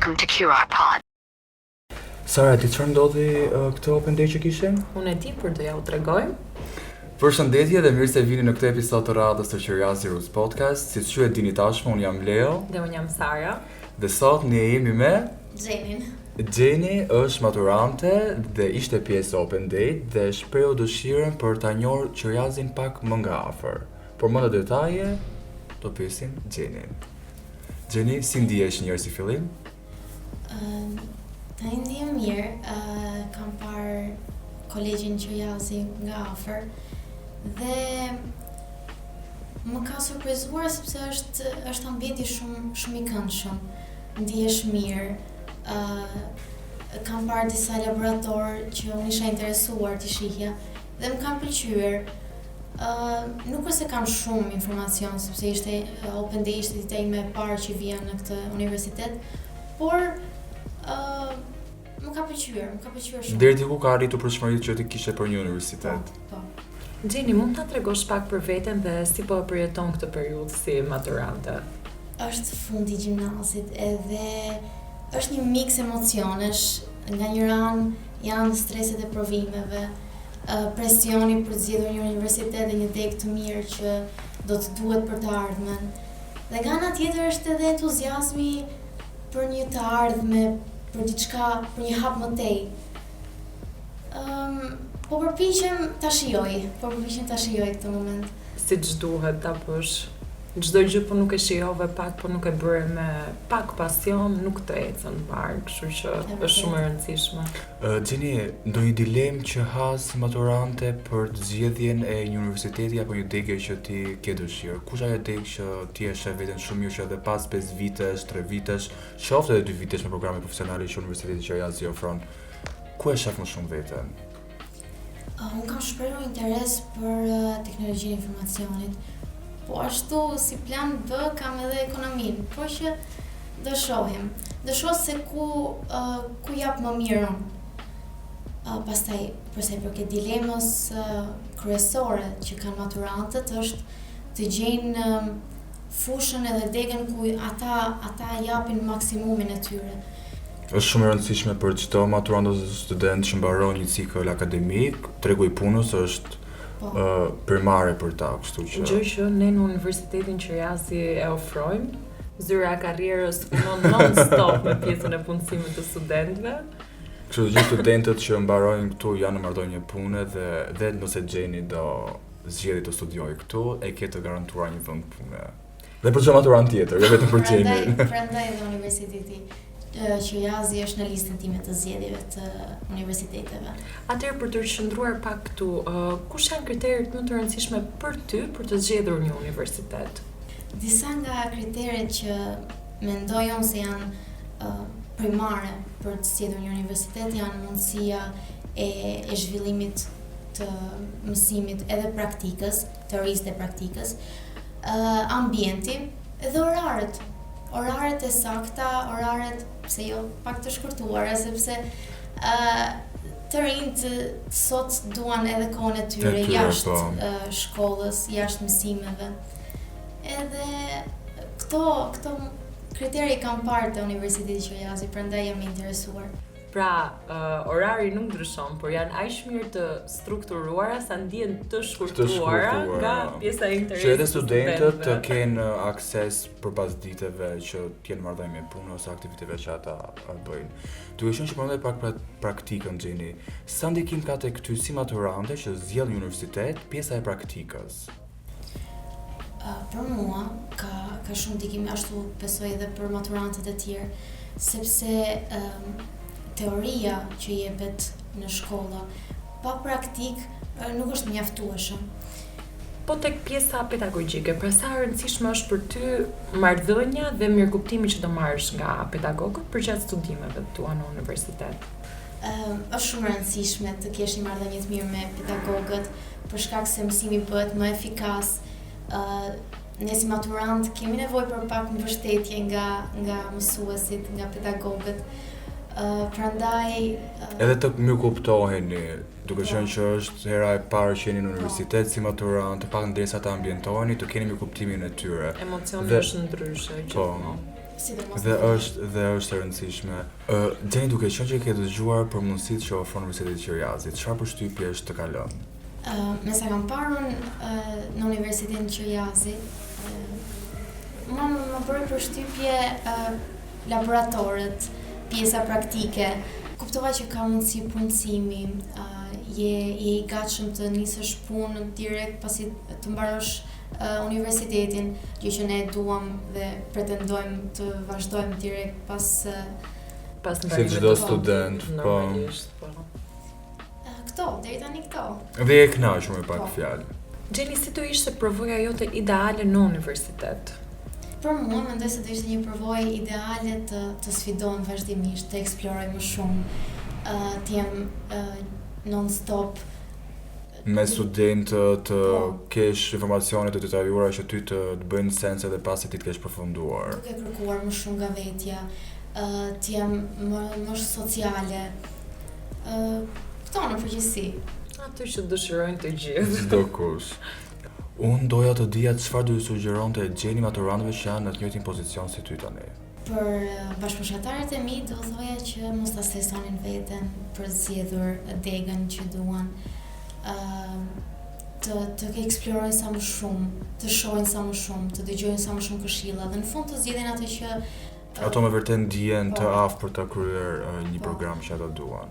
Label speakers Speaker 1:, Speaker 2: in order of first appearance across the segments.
Speaker 1: Welcome to QRPod.
Speaker 2: Sara, ti çfarë ndodhi këtë open day që kishim?
Speaker 3: Unë e di për të ja u tregoj.
Speaker 2: Përshëndetje dhe mirë se vini në këtë episod të radhës të Curiosity Roots Podcast. Siç ju e dini tashmë, unë jam Leo
Speaker 3: Dhe unë jam Sara.
Speaker 2: dhe sot ne jemi me
Speaker 4: Xhenin.
Speaker 2: Gjeni është maturante dhe ishte pjesë e open day dhe shprehu dëshirën për ta njohur Curiosityn pak më nga afër. Por më në detaje do pyesim Gjenin. Gjeni, si ndihesh njerë si fillim?
Speaker 4: Ta ndihem mirë, kam parë kolegjin Curiosity nga afër dhe më ka surprizuar sepse është ambienti shumë i këndshëm. Ndihesh mirë. Kam parë disa laboratorë që unë isha interesuar t'i shihja dhe më kanë pëlqyer. Nuk është se kam shumë informacion sepse ishte open day, ishte dita ime e parë që vija në këtë universitet, por më ka pëlqyer shumë.
Speaker 2: Deri diku ka arritur përshmëritë që ti kishe për një universitet.
Speaker 4: Po.
Speaker 3: Gjeni, mund ta tregosh pak për veten dhe si po e përjeton këtë periudhë si maturante?
Speaker 4: Është fundi i gjimnazit edhe është një miks emocionesh. Nga një anë janë streset e provimeve, presioni për të zgjedhur një universitet dhe një degë të mirë që do të duhet për të ardhmen. Dhe nga ana tjetër është edhe entuziazmi për një të ardhme, për diçka, për një hap më tej. Po përpiqem ta shijoj këtë moment.
Speaker 3: Siç duhet ta bësh. Çdo gjë po nuk e shijove pak, po nuk e bëre me pak pasion, nuk të ecën mbar, kështu që është shumë e rëndësishme.
Speaker 2: Gjeni, ndonjë dilemë që has si maturante për të zgjedhjen e një universiteti apo një degë që ti ke dëshirë? Kush ajo degë që ti e sheh veten shumë mirë që edhe pas 5 vitesh, 3 vitesh, qoftë edhe 2 vitesh me programe profesionale që Universiteti Curiosity ofron, ku e sheh më shumë veten?
Speaker 4: Unë kam shprehur interes për teknologjinë e informacionit. Po ashtu si plan B kam edhe ekonominë, por që do shohim. Do shoh se ku jap më mirë unë. Pastaj përsa i përket dilemës kryesore që kanë maturantët është të gjejnë fushën edhe degën ku ata japin maksimumin e tyre.
Speaker 2: Është shumë e rëndësishme për çdo maturant ose student që mbaron një cikël akademik, tregu i punës është primare për ta, kështu që
Speaker 3: Gjë që ne në Universitetin Curiosity e ofrojmë, zyra e karrierës punon non-stop me pjesën e punësimit të studentëve.
Speaker 2: kështu që gjithë studentët që mbarojnë këtu janë në marrëdhënie pune dhe nëse Gjeni do zgjedhë të studiojë këtu, e ke të garantuar një vend pune. Dhe për çdo maturant tjetër, jo vetëm për Gjenin.
Speaker 4: Prandaj edhe Universiteti Curiosity është në listën time të zgjedhjeve të universiteteve.
Speaker 3: Atëherë për të qëndruar pak këtu, kush janë kriteret më të rëndësishme për ty për të zgjedhur një universitet?
Speaker 4: Disa nga kriteret që mendoj unë se janë primare për të zgjedhur një universitet janë mundësia e zhvillimit të mësimit edhe praktikës, teorisë dhe praktikës, ambienti dhe oraret. Oraret e sakta, oraret pse jo pak të shkurtuara, sepse të rinjt sot duan edhe kohën e tyre jashtë shkollës, jashtë mësimeve. Edhe këto kriteri kam parë te Universiteti Curiosity, prandaj jam interesuar.
Speaker 3: Pra, orari nuk ndryshon, por janë aq mirë të strukturuara sa ndihen të shkurtuara nga pjesa e interesit.
Speaker 2: Që edhe studentët të kenë akses përpas ditëve që të jenë marrëdhënie me punë ose aktiviteteve që ata bëjnë. Duke qenë që përmendë pak praktikën, Gjeni, sa ndikim ka tek ty si maturante që zgjedh një universitet pjesa e praktikës?
Speaker 4: Për mua ka shumë ndikim, ashtu besoj edhe për maturantët e tjerë, sepse teoria që jepet në shkolla pa praktik nuk është mjaftueshëm.
Speaker 3: Po tek pjesa pedagogjike, pra sa rëndësishme është për ty marrëdhënia dhe mirëkuptimi që do marrësh nga pedagogët përgjatë studimeve tua në universitet?
Speaker 4: Është shumë rëndësishme të kesh një marrëdhënie të mirë me pedagogët për shkak se mësimi bëhet më efikas. Ne si maturant kemi nevojë për pak mbështetje nga mësuesit, nga pedagogët. Prandaj
Speaker 2: edhe të mirëkuptoheni, duke qenë që është hera e parë që jeni në universitet si maturant, të pak ndërsa të ambientoheni, të keni mirëkuptimin e tyre.
Speaker 3: Emocioni është ndryshe gjithmonë.
Speaker 4: sidomos
Speaker 2: Dhe është e rëndësishme. Gjeni, duke qenë që ke dëgjuar për mundësitë që ofron Universiteti i Qiriazit, çfarë përshtypjesh të kalon?
Speaker 4: Me sa kam parë unë në Universitetin e Qiriazit, më bëri përshtypje laboratorët, pjesa praktike. Kuptova që ka mundësi punësimi, je i gatshëm të nisësh punën direkt pasi të mbarosh universitetin, gjë që ne duam dhe pretendojmë të vazhdojmë direkt pas
Speaker 2: Si çdo student, po.
Speaker 3: Normalisht, po.
Speaker 4: deri tani këto.
Speaker 2: Dhe je kënaqur me pak fjalë.
Speaker 3: Gjeni, si do ishte përvoja jote ideale në universitet?
Speaker 4: Për mua, mendoj se do ishte një përvojë ideale të sfidohem vazhdimisht, të eksploroj më shumë, të jem non-stop.
Speaker 2: Me studentë të
Speaker 4: Po.
Speaker 2: kesh informacione të detajuara që ty të bëjnë sens edhe pasi ti të kesh përfunduar.
Speaker 4: Duke kërkuar më shumë nga vetja, të jem më sociale. Këto në përgjithësi.
Speaker 3: Ato që dëshirojnë të gjithë.
Speaker 2: Çdo kush. Unë doja të dija çfarë do i sugjeronte Gjeni maturantëve që janë në të njëjtin pozicion si ty tani.
Speaker 4: Për bashkëpunëtarët e mi, do thoja që mos ta stresonin veten për zgjedhur degën që duan. Të eksplorojnë sa më shumë, të shohin sa më shumë, të dëgjojnë sa më shumë këshilla dhe në fund të zgjidhin atë që
Speaker 2: Ato me vërtet ndihen të
Speaker 4: Po.
Speaker 2: aftë për ta kryer një
Speaker 4: Po.
Speaker 2: program që ata duan.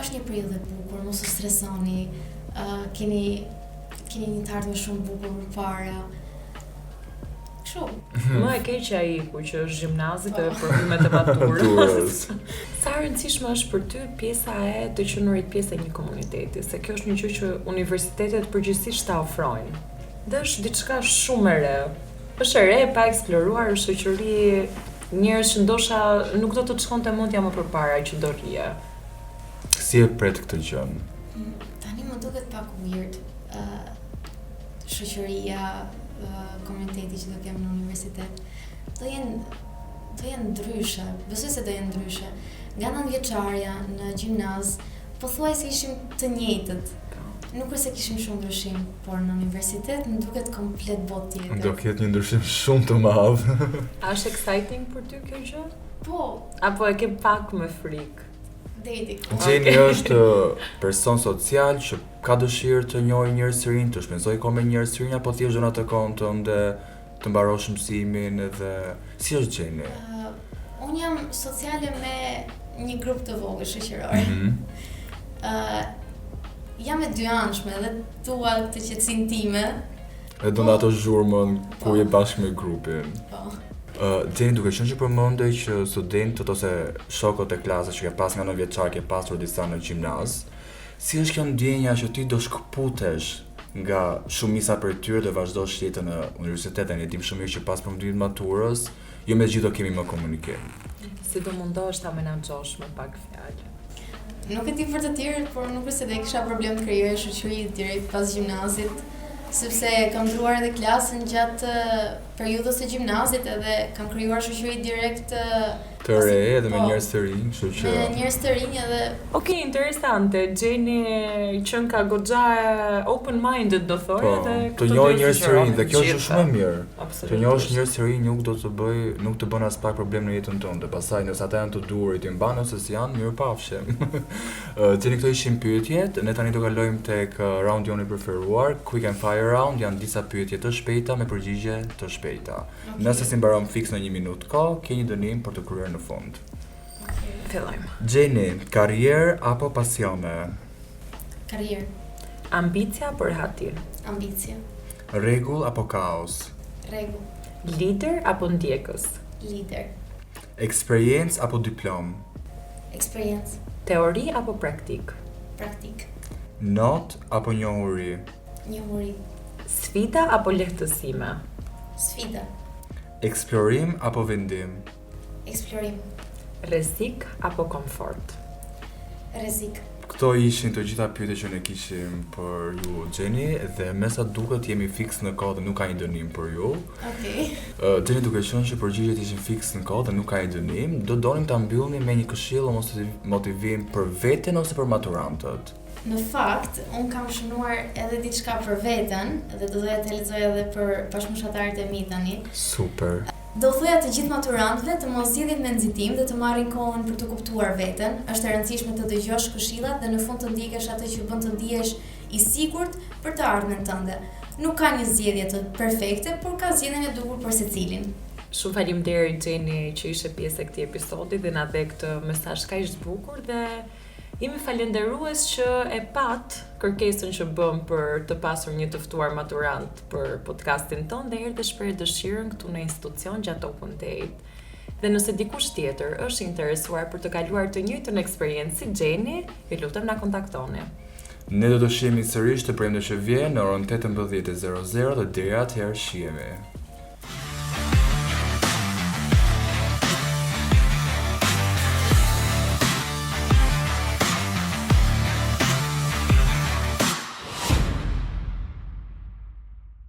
Speaker 4: është një periudhë e bukur, mos u stresoni, keni një të ardhmë shumë bukur përpara. Kështu.
Speaker 3: Më e keqja iku që është gjimnazi dhe
Speaker 4: Po.
Speaker 3: provimet e maturës.
Speaker 2: Maturës.
Speaker 3: Sa e rëndësishme është për ty pjesa e të qenurit pjesë e një komuniteti, se kjo është një gjë që universitetet përgjithsisht ta ofrojnë. Dhe është diçka shumë e re. Është e re, pa eksploruar, është shoqëri njerëz që ndoshta nuk do të të shkonte mendja më përpara që do rrije.
Speaker 2: Si e pret këtë gjën?
Speaker 4: Tani më duket pak weird. Shoqëria, komuniteti që do kem në universitet. Do jenë ndryshe. Besoj se do jenë ndryshe. Nga 9-vjeçarja në gjimnaz, pothuajse ishim të njëjtët. Nuk është se kishim shumë ndryshim, por në universitet më duket komplet botë tjetër.
Speaker 2: Do ketë një ndryshim shumë të madh.
Speaker 3: A është exciting për ty kjo gjë?
Speaker 4: Po,
Speaker 3: Apo e ke pak me frikë?
Speaker 4: deri diku.
Speaker 2: Gjeni është person social që ka dëshirë të njohë njerëz të rinj, të shpenzojë kohë me njerëz të rinj apo thjesht don atë kohën tënde të mbarosh mësimin edhe si është Gjeni?
Speaker 4: Unë jam sociale me një grup të vogël shoqëror. Jam e dyanshme dhe dua të qetësinë time.
Speaker 2: E do ato zhurmën ku je bashkë me grupin.
Speaker 4: Po.
Speaker 2: Gjeni, duke qenë që përmendej që studentët ose shokët e klasës që ke pas nga 9 vjeçar ke pasur disa në gjimnaz, si është kjo ndjenja që ti do shkëputesh nga shumica prej tyre dhe vazhdosh jetën në universitet, ne dim shumë mirë që pas përfundimit maturës, jo me gjithë do kemi më komunikim.
Speaker 3: Si do mundohesh ta menaxhosh me pak fjalë?
Speaker 4: Nuk e di për të tjerët, por nuk është se do kisha problem të krijoj shoqëri direkt pas gjimnazit, sepse kam ndruar edhe klasën gjatë periudhës së gjimnazit edhe kam krijuar shoqëri direkt
Speaker 2: Të re edhe me
Speaker 4: Po.
Speaker 2: njerëz të rinj, kështu që
Speaker 4: me njerëz të rinj edhe
Speaker 3: Okej, interesante. Gjeni qenë ka goxha open-minded do thoj
Speaker 2: po,
Speaker 3: edhe
Speaker 2: të
Speaker 3: këtë
Speaker 2: njohë
Speaker 3: do i
Speaker 2: njerëz të
Speaker 3: sugjeron
Speaker 2: rinj dhe kjo është
Speaker 3: gjitha.
Speaker 2: shumë e mirë. Të
Speaker 3: Absolutisht.
Speaker 2: njohësh njerëz të rinj nuk të bën as pak problem në jetën tënde. Pastaj nëse ata janë të duhurit i mban ose si janë, mirupafshim. Gjeni, këto ishin pyetjet, ne tani do kalojmë tek raundi jonë i preferuar, Quick and Fire Round, janë disa pyetje të shpejta me përgjigje të shpejta. Nëse si mbaron fiks në 1 minutë kohë, ke një dënim për të kryer në fund.
Speaker 3: Fillojmë.
Speaker 2: Gjeni, karrierë apo pasione?
Speaker 4: karrierë,
Speaker 3: Ambicia apo rehati?
Speaker 4: ambicie,
Speaker 2: Rregull apo kaos?
Speaker 4: rregull,
Speaker 3: Lider apo ndjekës?
Speaker 4: lider,
Speaker 2: Eksperiencë apo diplom?
Speaker 4: eksperiencë,
Speaker 3: Teori apo praktik?
Speaker 4: praktik,
Speaker 2: Not apo njohuri?
Speaker 4: njohuri,
Speaker 3: Sfida apo lehtësime?
Speaker 4: sfida,
Speaker 2: Eksplorim apo vendim?
Speaker 4: eksplorim,
Speaker 3: Rrezik apo komfort?
Speaker 4: rrezik.
Speaker 2: Këto ishin të gjitha pyetjet që ne kishim për ju, Gjeni, dhe me sa duket jemi fiks në kohë dhe nuk ka një dënim për ju.
Speaker 4: Okej.
Speaker 2: Gjeni, duke qenë që përgjigjet ishin fiks në kohë dhe nuk ka një dënim, donim ta mbyllnim me një këshill ose motivim për veten ose për maturantët.
Speaker 4: Në fakt, unë kam shënuar edhe diçka për veten dhe do doja të lexoj edhe për bashkëpunëtarët e mi tani.
Speaker 2: Super.
Speaker 4: Do thoya të gjithë maturantëve të mos zgjidhin me nxitim dhe të marrin kohën për të kuptuar veten. Është e rëndësishme të dëgjosh këshillat dhe në fund të ndjekesh atë që bën të ndihesh i sigurt për të ardhmen tënde. Nuk ka një zgjedhje të perfekte, por ka zgjedhjen e duhur për secilin.
Speaker 3: Shumë faleminderit Gjeni që ishe pjesë e këtij episodi dhe na dhe këtë mesazh kaq të bukur dhe jemi falendërues që e pat kërkesën që bëm për të pasur një të ftuar maturant për podcastin ton dhe erdhe shpreh dëshirën këtu në institucion gjatë Open Date. Dhe nëse dikush tjetër është interesuar për të kaluar të njëjtën eksperiencë si Gjeni, ju lutem na kontaktoni.
Speaker 2: Ne do të shihemi sërish të premte që vjen në orën 18:00 dhe deri atëherë shihemi.